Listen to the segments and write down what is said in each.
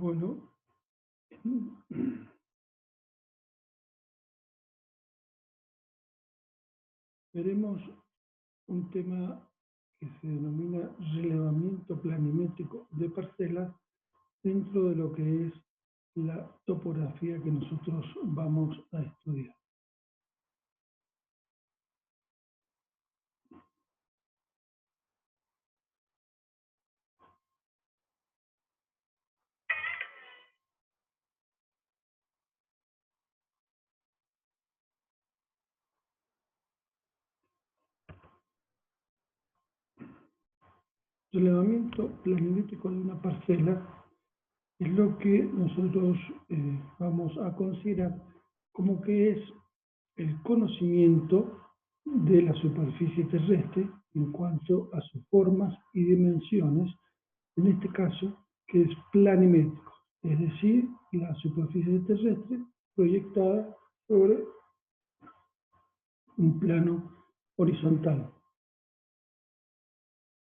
Bueno, veremos un tema que se denomina relevamiento planimétrico de parcelas dentro de lo que es la topografía que nosotros vamos a estudiar. Relevamiento planimétrico de una parcela es lo que nosotros vamos a considerar como que es el conocimiento de la superficie terrestre en cuanto a sus formas y dimensiones, en este caso, que es planimétrico, es decir, la superficie terrestre proyectada sobre un plano horizontal.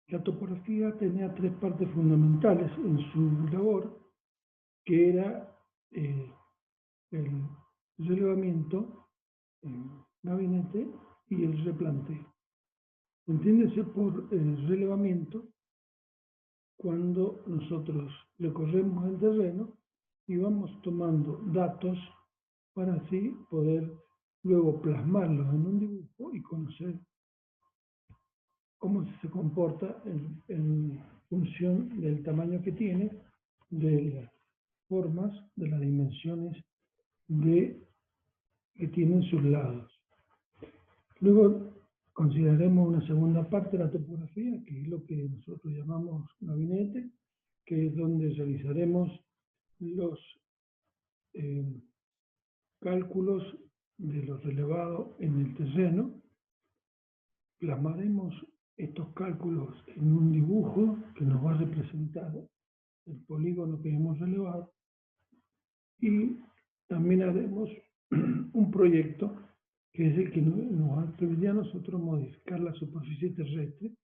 La topografía tenía tres partes fundamentales en su labor, que era el relevamiento, el gabinete y el replanteo. Entiéndese por relevamiento cuando nosotros recorremos el terreno y vamos tomando datos para así poder luego plasmarlos en un dibujo y conocer cómo se comporta en función del tamaño que tiene, de las formas, de las dimensiones que tienen sus lados. Luego consideraremos una segunda parte de la topografía, que es lo que nosotros llamamos gabinete, que es donde realizaremos los cálculos de lo relevado en el terreno. Plasmaremos estos cálculos en un dibujo que nos va a representar el polígono que hemos relevado, y también haremos un proyecto que es el que nos va a permitir a nosotros modificar la superficie terrestre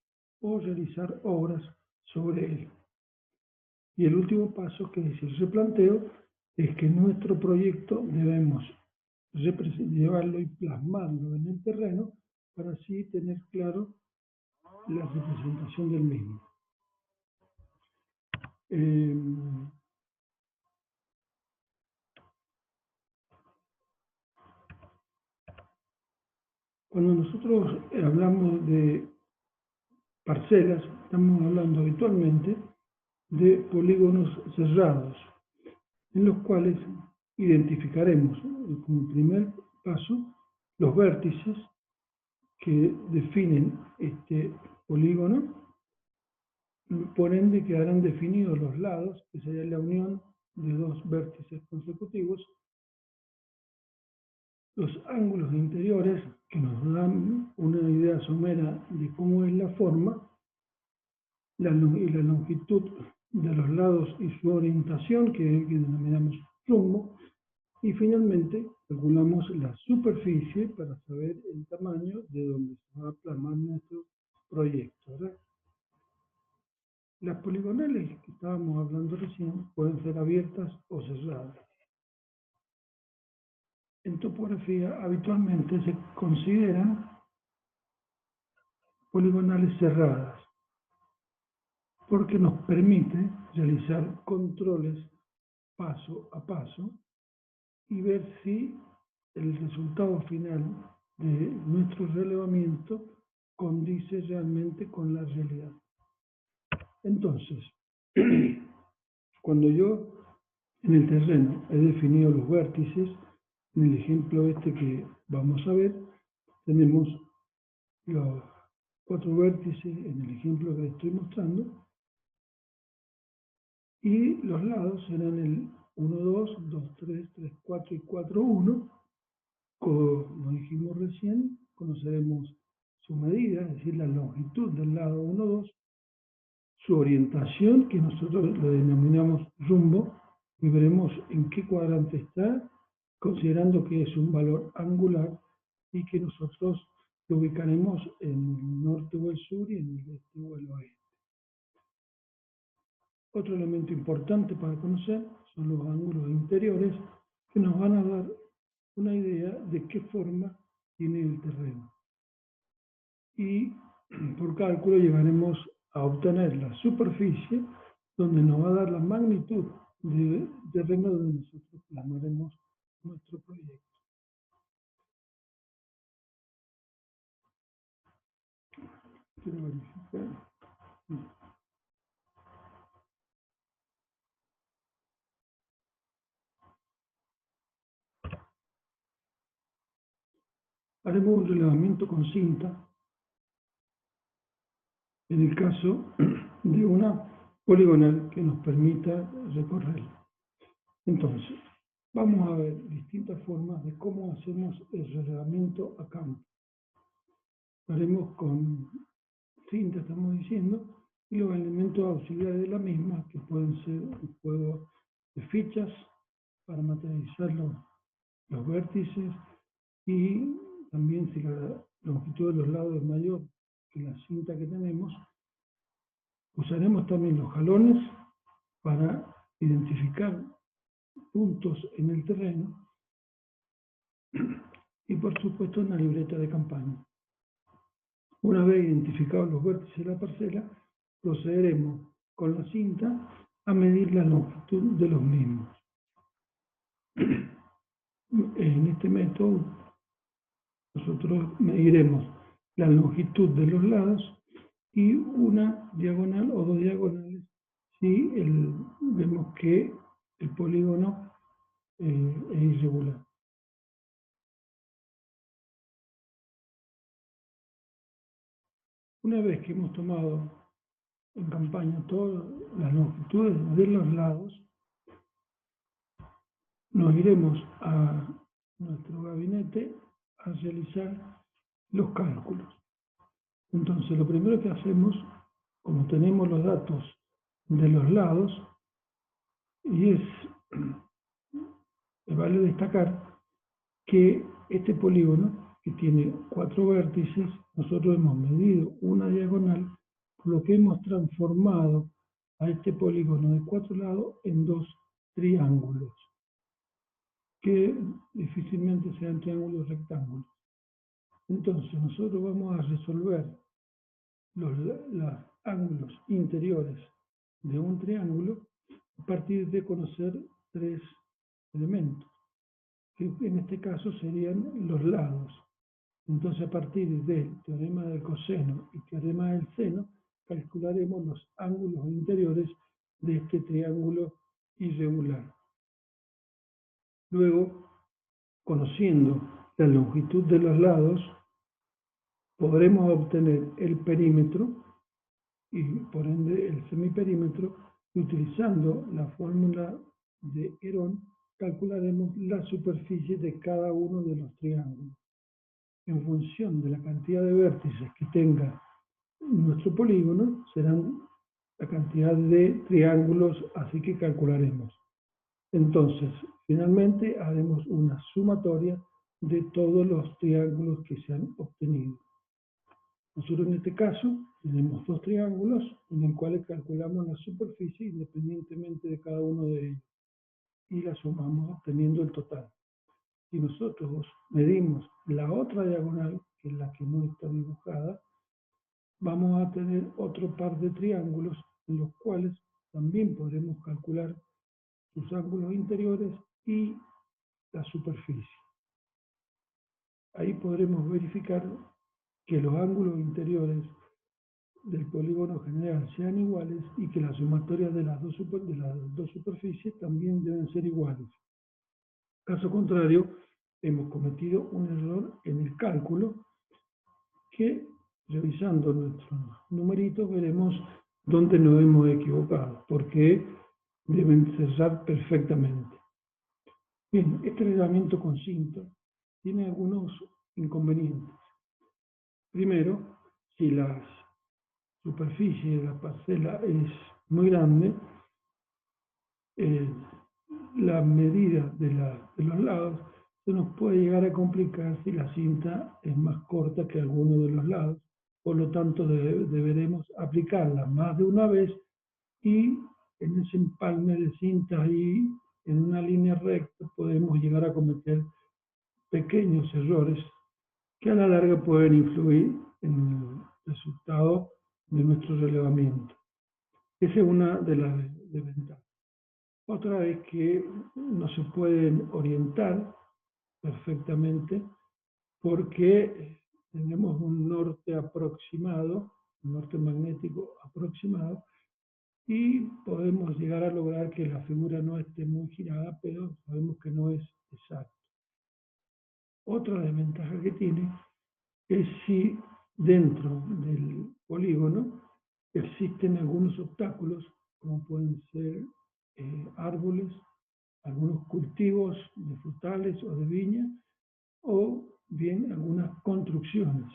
o realizar obras sobre él. Y el último paso, que es el replanteo, es que nuestro proyecto debemos llevarlo y plasmarlo en el terreno para así tener claro la representación del mismo. Cuando nosotros hablamos de parcelas, estamos hablando habitualmente de polígonos cerrados, en los cuales identificaremos como primer paso los vértices que definen este polígono. Por ende quedarán definidos los lados, que sería la unión de dos vértices consecutivos, los ángulos interiores, que nos dan una idea somera de cómo es la forma, y la longitud de los lados y su orientación, que es el que denominamos rumbo, y finalmente calculamos la superficie para saber el tamaño de donde se va a plasmar nuestro proyecto, ¿verdad? Las poligonales que estábamos hablando recién pueden ser abiertas o cerradas. En topografía habitualmente se consideran poligonales cerradas porque nos permite realizar controles paso a paso y ver si el resultado final de nuestro relevamiento condice realmente con la realidad. Entonces, cuando yo en el terreno he definido los vértices, en el ejemplo este que vamos a ver, tenemos los 4 vértices en el ejemplo que les estoy mostrando, y los lados serán el 1, 2, 2, 3, 3, 4 y 4, 1. Como dijimos recién, conoceremos su medida, es decir, la longitud del lado 1, 2, su orientación, que nosotros lo denominamos rumbo, y veremos en qué cuadrante está, considerando que es un valor angular y que nosotros lo ubicaremos en el norte o el sur y en el este o el oeste. Otro elemento importante para conocer son los ángulos interiores que nos van a dar una idea de qué forma tiene el terreno. Y por cálculo llegaremos a obtener la superficie donde nos va a dar la magnitud de terreno donde nosotros plasmaremos nuestro proyecto. Quiero verificar. Haremos un relevamiento con cinta en el caso de una poligonal que nos permita recorrerla. Entonces, vamos a ver distintas formas de cómo hacemos el relevamiento a campo. Lo haremos con cinta, estamos diciendo, y los elementos auxiliares de la misma, que pueden ser un juego de fichas para materializar los vértices, y también si la longitud de los lados es mayor que la cinta que tenemos, usaremos también los jalones para identificar puntos en el terreno y por supuesto una libreta de campaña. Una vez identificados los vértices de la parcela, procederemos con la cinta a medir la longitud de los mismos. En este método nosotros mediremos la longitud de los lados y una diagonal o dos diagonales si vemos que el polígono es irregular. Una vez que hemos tomado en campaña todas las longitudes de los lados, nos iremos a nuestro gabinete a realizar los cálculos. Entonces, lo primero que hacemos, como tenemos los datos de los lados, y vale destacar que este polígono, que tiene 4 vértices, nosotros hemos medido una diagonal, por lo que hemos transformado a este polígono de 4 lados en 2 triángulos, que difícilmente sean triángulos rectángulos. Entonces, nosotros vamos a resolver los ángulos interiores de un triángulo a partir de conocer 3 elementos, que en este caso serían los lados. Entonces, a partir del teorema del coseno y teorema del seno, calcularemos los ángulos interiores de este triángulo irregular. Luego, conociendo la longitud de los lados, podremos obtener el perímetro y, por ende, el semiperímetro, y utilizando la fórmula de Herón, calcularemos la superficie de cada uno de los triángulos. En función de la cantidad de vértices que tenga nuestro polígono, serán la cantidad de triángulos, así que calcularemos. Entonces, finalmente haremos una sumatoria de todos los triángulos que se han obtenido. Nosotros en este caso tenemos 2 triángulos en los cuales calculamos la superficie independientemente de cada uno de ellos y la sumamos obteniendo el total. Si nosotros medimos la otra diagonal, que es la que no está dibujada, vamos a tener otro par de triángulos en los cuales también podremos calcular sus ángulos interiores y la superficie. Ahí podremos verificar que los ángulos interiores del polígono general sean iguales y que las sumatorias de las dos superficies también deben ser iguales. Caso contrario, hemos cometido un error en el cálculo que, revisando nuestros numeritos, veremos dónde nos hemos equivocado, porque deben cerrar perfectamente. Bien, este relevamiento con cinta tiene algunos inconvenientes. Primero, si la superficie de la parcela es muy grande, la medida de los lados se nos puede llegar a complicar si la cinta es más corta que alguno de los lados. Por lo tanto, deberemos aplicarla más de una vez y en ese empalme de cintas y en una línea recta podemos llegar a cometer pequeños errores que a la larga pueden influir en el resultado de nuestro relevamiento. Esa es una de las desventajas. Otra es que no se pueden orientar perfectamente porque tenemos un norte aproximado, un norte magnético aproximado, y podemos llegar a lograr que la figura no esté muy girada, pero sabemos que no es exacto. Otra desventaja que tiene es si dentro del polígono existen algunos obstáculos, como pueden ser árboles, algunos cultivos de frutales o de viña, o bien algunas construcciones.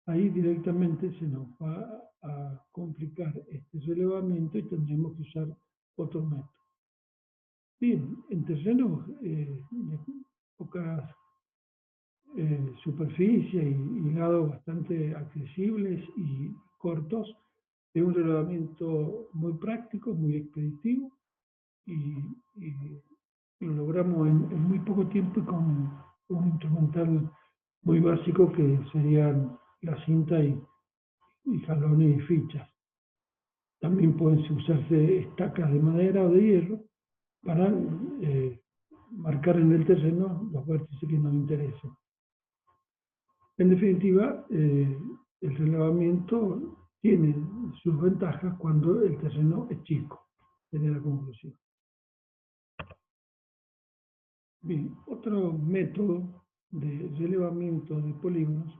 Ahí directamente se nos va a complicar este relevamiento y tendremos que usar otro método. Bien, en terrenos de pocas superficie y lados bastante accesibles y cortos, es un relevamiento muy práctico, muy expeditivo y lo logramos en muy poco tiempo y con un instrumental muy básico que serían la cinta y jalones y fichas. También pueden usarse estacas de madera o de hierro para marcar en el terreno los vértices que nos interesen. En definitiva, el relevamiento tiene sus ventajas cuando el terreno es chico, sería la conclusión. Bien, otro método de relevamiento de polígonos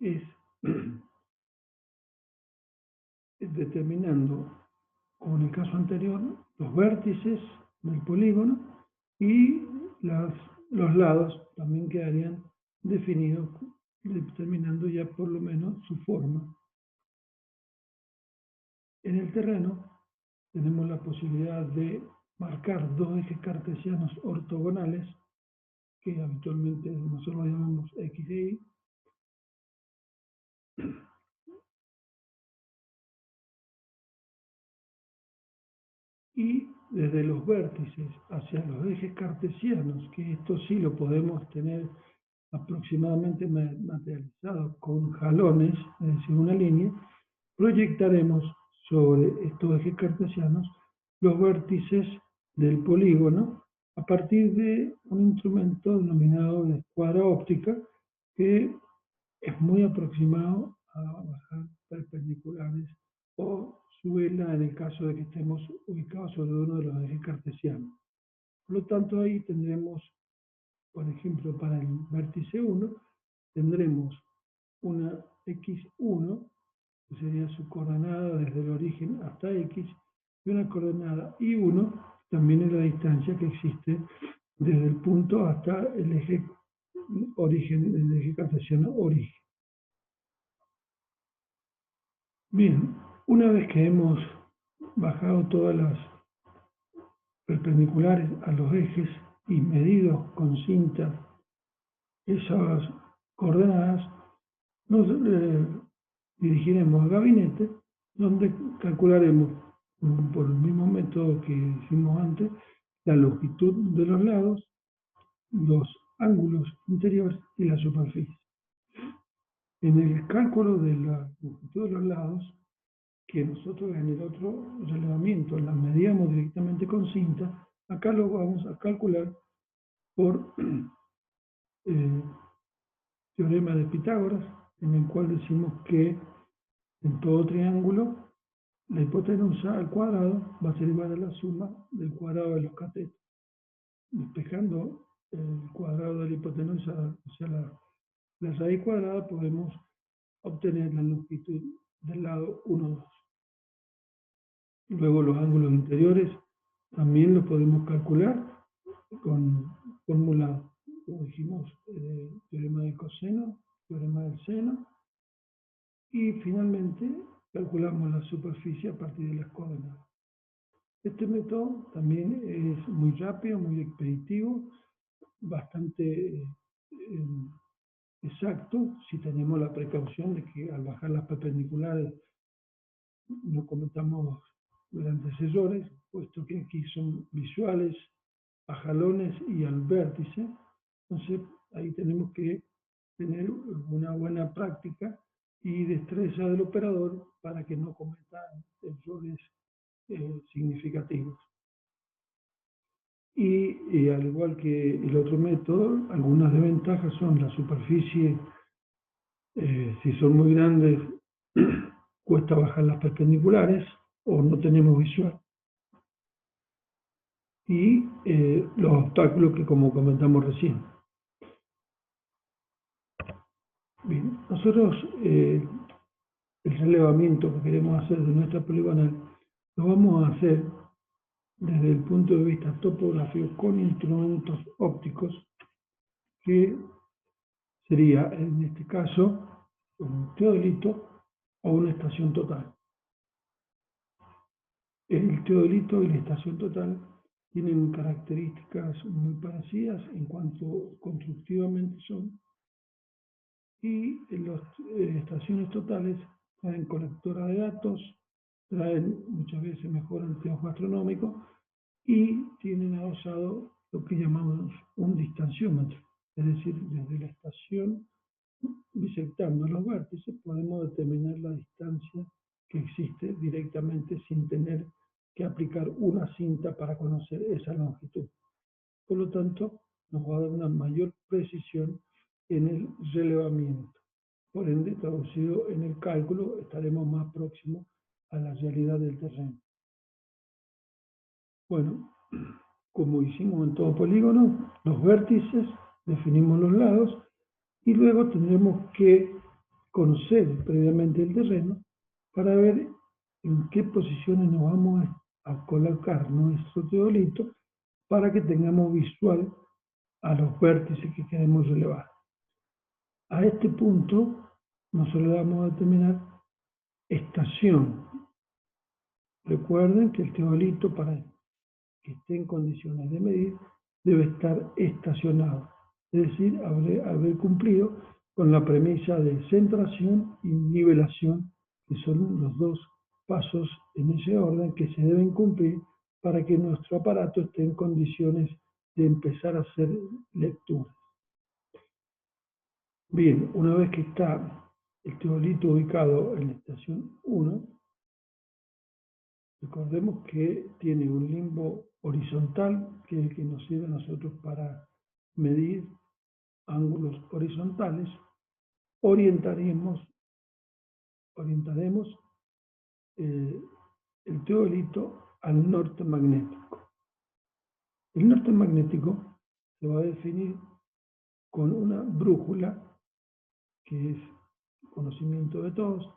es determinando, como en el caso anterior, los vértices del polígono y los lados también quedarían definidos, determinando ya por lo menos su forma. En el terreno tenemos la posibilidad de marcar dos ejes cartesianos ortogonales, que habitualmente nosotros llamamos X y Y, y desde los vértices hacia los ejes cartesianos, que esto sí lo podemos tener aproximadamente materializados con jalones, es decir, una línea, proyectaremos sobre estos ejes cartesianos los vértices del polígono a partir de un instrumento denominado de escuadra óptica, que es muy aproximado a bajar perpendiculares o suela en el caso de que estemos ubicados sobre uno de los ejes cartesianos. Por lo tanto, ahí tendremos, por ejemplo, para el vértice 1, tendremos una x1, que sería su coordenada desde el origen hasta x, y una coordenada y1, también es la distancia que existe desde el punto hasta el eje origen, el eje cartesiano origen. Bien, una vez que hemos bajado todas las perpendiculares a los ejes y medido con cinta esas coordenadas, nos dirigiremos al gabinete, donde calcularemos, por el mismo método que hicimos antes, la longitud de los lados, los ángulos interiores y la superficie. En el cálculo de la longitud de los lados, que nosotros en el otro relevamiento la medíamos directamente con cinta, acá lo vamos a calcular por teorema de Pitágoras, en el cual decimos que en todo triángulo la hipotenusa al cuadrado va a ser igual a la suma del cuadrado de los catetos. Despejando el cuadrado de la hipotenusa, o sea, la raíz cuadrada, podemos obtener la longitud del lado 1, 2. Luego los ángulos interiores también los podemos calcular con fórmula, como dijimos, teorema del coseno, teorema del seno, y finalmente calculamos la superficie a partir de las coordenadas. Este método también es muy rápido, muy expeditivo, bastante exacto, si tenemos la precaución de que al bajar las perpendiculares no cometamos de antecesores, puesto que aquí son visuales a jalones y al vértice. Entonces ahí tenemos que tener una buena práctica y destreza del operador para que no cometa errores significativos. Y al igual que el otro método, algunas desventajas son la superficie, si son muy grandes, cuesta bajar las perpendiculares o no tenemos visual. Y los obstáculos que como comentamos recién. Bien, nosotros el relevamiento que queremos hacer de nuestra poligonal lo vamos a hacer desde el punto de vista topográfico con instrumentos ópticos, que sería en este caso un teodolito o una estación total. El teodolito y la estación total tienen características muy parecidas en cuanto constructivamente son, y las estaciones totales traen colectora de datos, traen muchas veces mejor anteojo astronómico y tienen adosado lo que llamamos un distanciómetro, es decir, desde la estación, bisectando los vértices, podemos determinar la distancia que existe directamente sin tener que aplicar una cinta para conocer esa longitud. Por lo tanto, nos va a dar una mayor precisión en el relevamiento. Por ende, traducido en el cálculo, estaremos más próximos a la realidad del terreno. Bueno, como hicimos en todo polígono, los vértices, definimos los lados y luego tendremos que conocer previamente el terreno para ver en qué posiciones nos vamos a colocar nuestro teodolito para que tengamos visual a los vértices que queremos relevar. A este punto nosotros le vamos a determinar estación. Recuerden que el teodolito, para que esté en condiciones de medir, debe estar estacionado, es decir, haber cumplido con la premisa de centración y nivelación, que son los dos pasos en ese orden que se deben cumplir para que nuestro aparato esté en condiciones de empezar a hacer lecturas. Bien, una vez que está el teodolito ubicado en la estación 1, recordemos que tiene un limbo horizontal, que es el que nos sirve a nosotros para medir ángulos horizontales. Orientaremos el teodolito al norte magnético. El norte magnético se va a definir con una brújula, que es conocimiento de todos,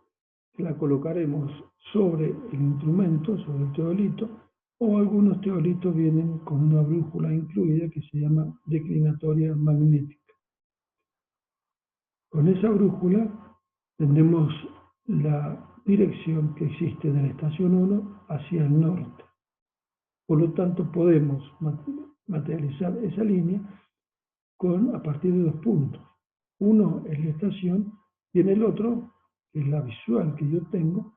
que la colocaremos sobre el instrumento, sobre el teodolito, o algunos teodolitos vienen con una brújula incluida que se llama declinatoria magnética. Con esa brújula tendremos la dirección que existe de la estación 1 hacia el norte. Por lo tanto, podemos materializar esa línea a partir de dos puntos. Uno es la estación y en el otro es la visual que yo tengo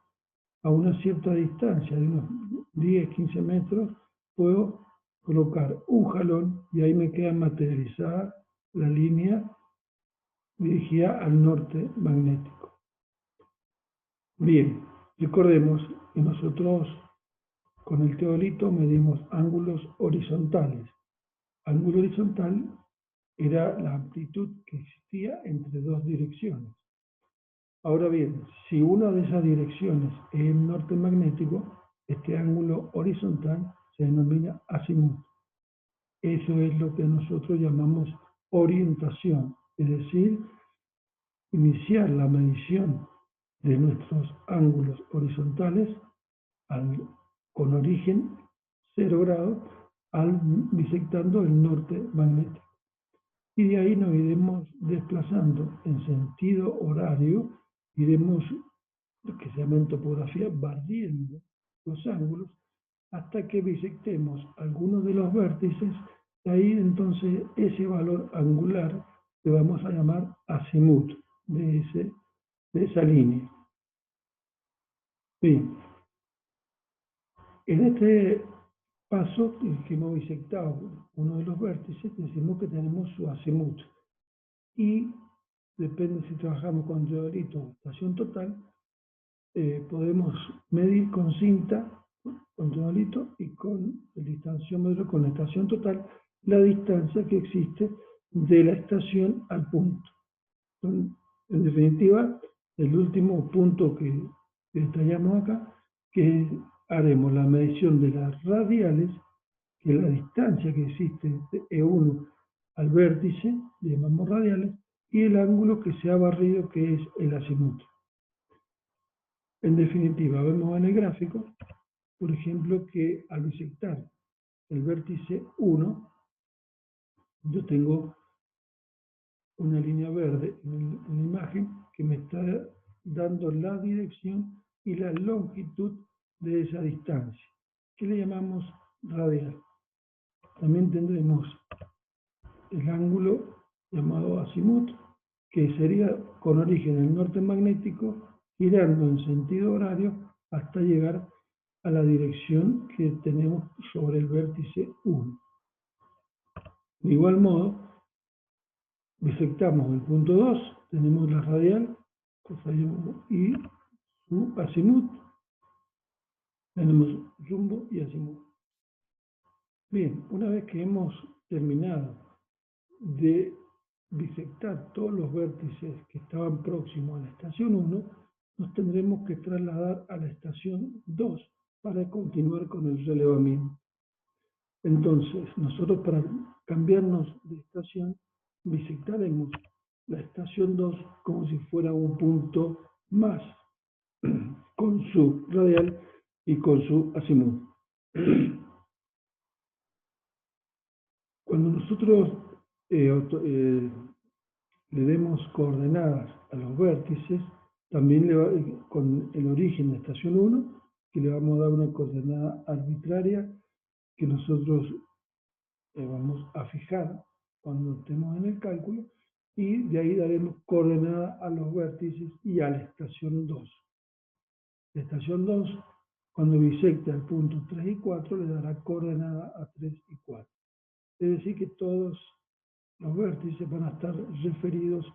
a una cierta distancia, de unos 10, 15 metros, puedo colocar un jalón y ahí me queda materializada la línea dirigida al norte magnético. Bien, recordemos que nosotros con el teodolito medimos ángulos horizontales. Ángulo horizontal era la amplitud que existía entre dos direcciones. Ahora bien, si una de esas direcciones es el norte magnético, este ángulo horizontal se denomina azimut. Eso es lo que nosotros llamamos orientación, es decir, iniciar la medición de nuestros ángulos horizontales con origen 0 grados bisectando el norte magnético. Y de ahí nos iremos desplazando en sentido horario, iremos, lo que se llama en topografía, barriendo los ángulos hasta que bisectemos algunos de los vértices. De ahí entonces ese valor angular le vamos a llamar azimut de esa línea. Bien. En este paso, que hemos bisectado uno de los vértices, decimos que tenemos su azimut. Y depende si trabajamos con teodolito o estación total, podemos medir con cinta, con teodolito y con el distanciómetro, con la estación total, la distancia que existe de la estación al punto. En definitiva, el último punto que detallamos acá, que haremos la medición de las radiales, que es la distancia que existe de E1 al vértice, le llamamos radiales, y el ángulo que se ha barrido, que es el azimut. En definitiva, vemos en el gráfico, por ejemplo, que al bisectar el vértice 1, yo tengo una línea verde en la imagen que me está dando la dirección y la longitud de esa distancia, que le llamamos radial. También tendremos el ángulo llamado azimut, que sería con origen en el norte magnético, girando en sentido horario hasta llegar a la dirección que tenemos sobre el vértice 1. De igual modo, bisectamos el punto 2, tenemos la radial y su azimut, tenemos rumbo y azimut. Bien, una vez que hemos terminado de bisectar todos los vértices que estaban próximos a la estación 1, nos tendremos que trasladar a la estación 2 para continuar con el relevamiento. Entonces, nosotros para cambiarnos de estación, bisectaremos la estación 2 como si fuera un punto más, con su radial y con su azimut. Cuando nosotros le demos coordenadas a los vértices, también con el origen de estación 1, que le vamos a dar una coordenada arbitraria que nosotros vamos a fijar cuando estemos en el cálculo, y de ahí daremos coordenada a los vértices y a la estación 2. La estación 2, cuando bisecte al punto 3 y 4, le dará coordenada a 3 y 4. Es decir, que todos los vértices van a estar referidos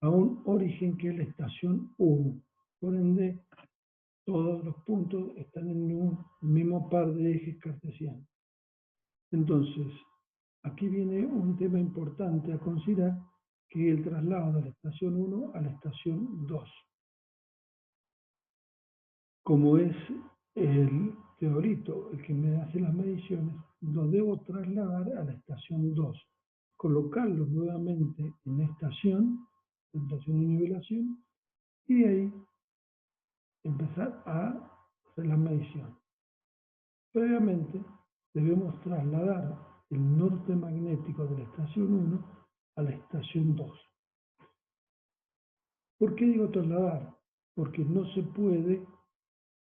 a un origen que es la estación 1. Por ende, todos los puntos están en un mismo par de ejes cartesianos. Entonces, aquí viene un tema importante a considerar, que es el traslado de la estación 1 a la estación 2. Como es el teodolito el que me hace las mediciones, lo debo trasladar a la estación 2, colocarlo nuevamente en la estación de nivelación, y de ahí empezar a hacer las mediciones. Previamente debemos trasladar el norte magnético de la estación 1 a la estación 2. ¿Por qué digo trasladar? Porque no se puede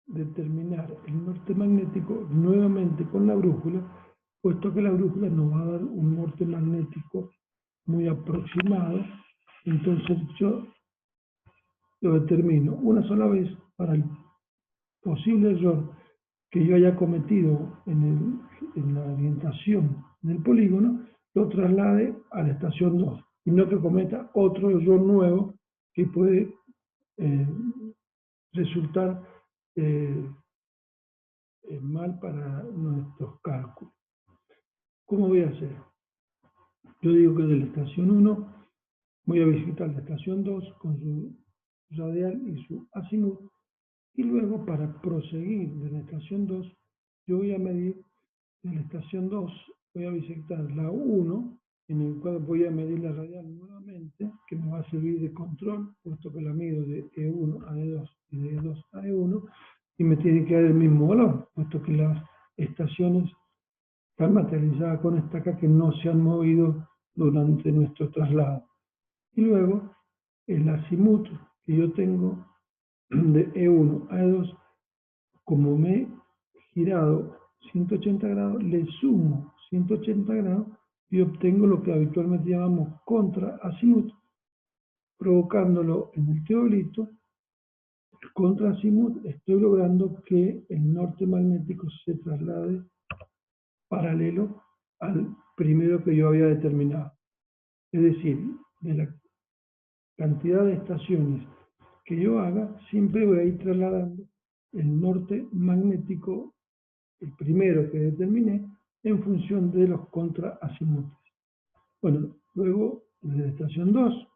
determinar el norte magnético nuevamente con la brújula, puesto que la brújula nos va a dar un norte magnético muy aproximado. Entonces yo lo determino una sola vez para el posible error que yo haya cometido en la orientación del polígono, lo traslade a la estación 2, y no que cometa otro error nuevo que puede resultar mal para nuestros cálculos. ¿Cómo voy a hacer? Yo digo que de la estación 1 voy a visitar la estación 2 con su radial y su azimut, y luego para proseguir de la estación 2, yo voy a medir de la estación 2, voy a bisectar la 1, en el cual voy a medir la radial nuevamente, que me va a servir de control, puesto que la mido de E1 a E2 y de E2 a E1, y me tiene que dar el mismo valor, puesto que las estaciones están materializadas con estacas que no se han movido durante nuestro traslado. Y luego el azimut que yo tengo de E1 a E2, como me he girado 180 grados, le sumo 180 grados y obtengo lo que habitualmente llamamos contra azimut, provocándolo en el teodolito contra azimut estoy logrando que el norte magnético se traslade paralelo al primero que yo había determinado. Es decir, de la cantidad de estaciones que yo haga, siempre voy a ir trasladando el norte magnético, el primero que determiné, en función de los contraazimutes. Bueno, luego de la estación 2,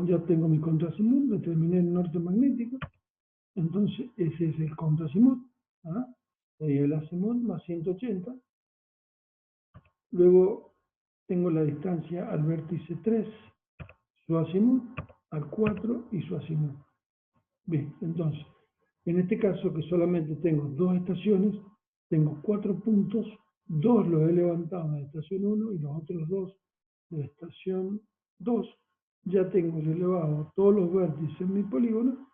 ya tengo mi contraazimut, determiné el norte magnético, entonces ese es el contraazimut, ¿ah? Y el azimut más 180. Luego tengo la distancia al vértice 3, su azimut, al 4 y su azimut. Bien, entonces, en este caso que solamente tengo 2 estaciones, tengo 4 puntos, 2 los he levantado en la estación 1 y los otros 2 de la estación 2. Ya tengo relevado todos los vértices en mi polígono,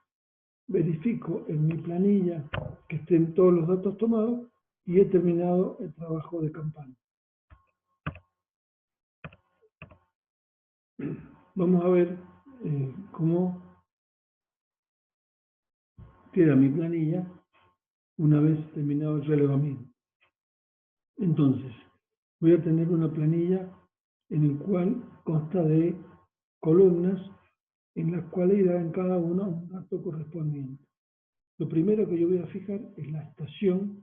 verifico en mi planilla que estén todos los datos tomados y he terminado el trabajo de campaña. Vamos a ver cómo queda mi planilla una vez terminado el relevamiento. Entonces, voy a tener una planilla en la cual consta de columnas en las cuales irá en cada una un dato correspondiente. Lo primero que yo voy a fijar es la estación.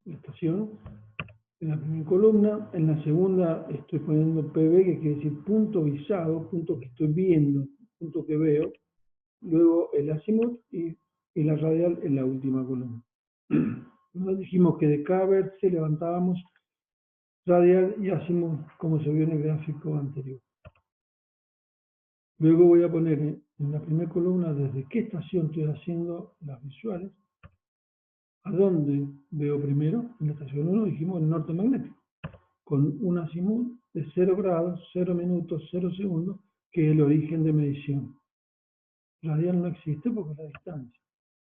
En la primera columna. En la segunda estoy poniendo PB, que quiere decir punto visado, punto que estoy viendo, punto que veo. Luego el azimut y la radial en la última columna. Nos dijimos que de cada vértice levantábamos radial y azimut, como se vio en el gráfico anterior. Luego voy a poner en la primera columna desde qué estación estoy haciendo las visuales. ¿A dónde veo primero? En la estación 1 dijimos el norte magnético, con un azimut de 0 grados, 0 minutos, 0 segundos, que es el origen de medición. Radial no existe porque es la distancia.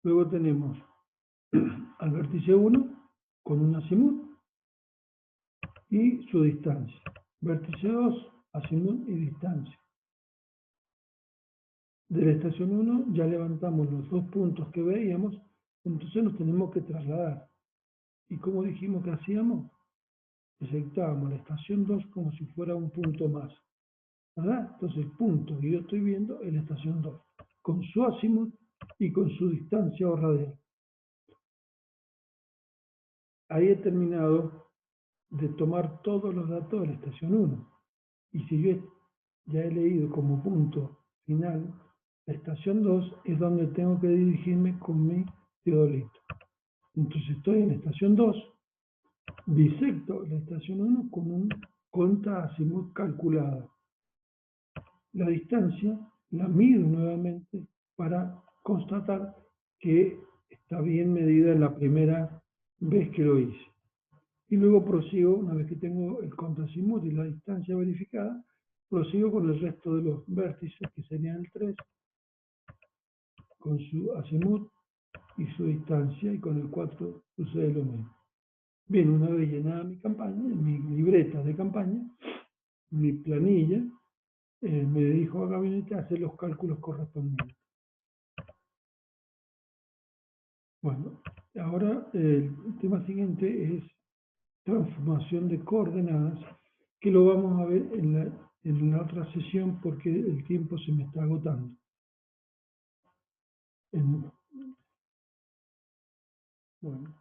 Luego tenemos al vértice 1 con un azimut y su distancia. Vértice 2, azimut y distancia. De la estación 1 ya levantamos los 2 puntos que veíamos, entonces nos tenemos que trasladar. ¿Y cómo dijimos que hacíamos? Proyectábamos la estación 2 como si fuera un punto más, ¿verdad? Entonces el punto que yo estoy viendo es la estación 2, con su azimut y con su distancia o radial. Ahí he terminado de tomar todos los datos de la estación 1. Y si yo ya he leído como punto final la estación 2, es donde tengo que dirigirme con mi teodolito. Entonces estoy en la estación 2, bisecto la estación 1 con un contraazimut calculado. La distancia la mido nuevamente para constatar que está bien medida en la primera vez que lo hice. Y luego prosigo, una vez que tengo el contraazimut y la distancia verificada, prosigo con el resto de los vértices, que serían el 3, con su azimut y su distancia, y con el 4 sucede lo mismo. Bien, una vez llenada mi campaña, mi libreta de campaña, mi planilla, me dirijo a gabinete a hacer los cálculos correspondientes. Bueno, ahora el tema siguiente es transformación de coordenadas, que lo vamos a ver en la otra sesión porque el tiempo se me está agotando. Bueno.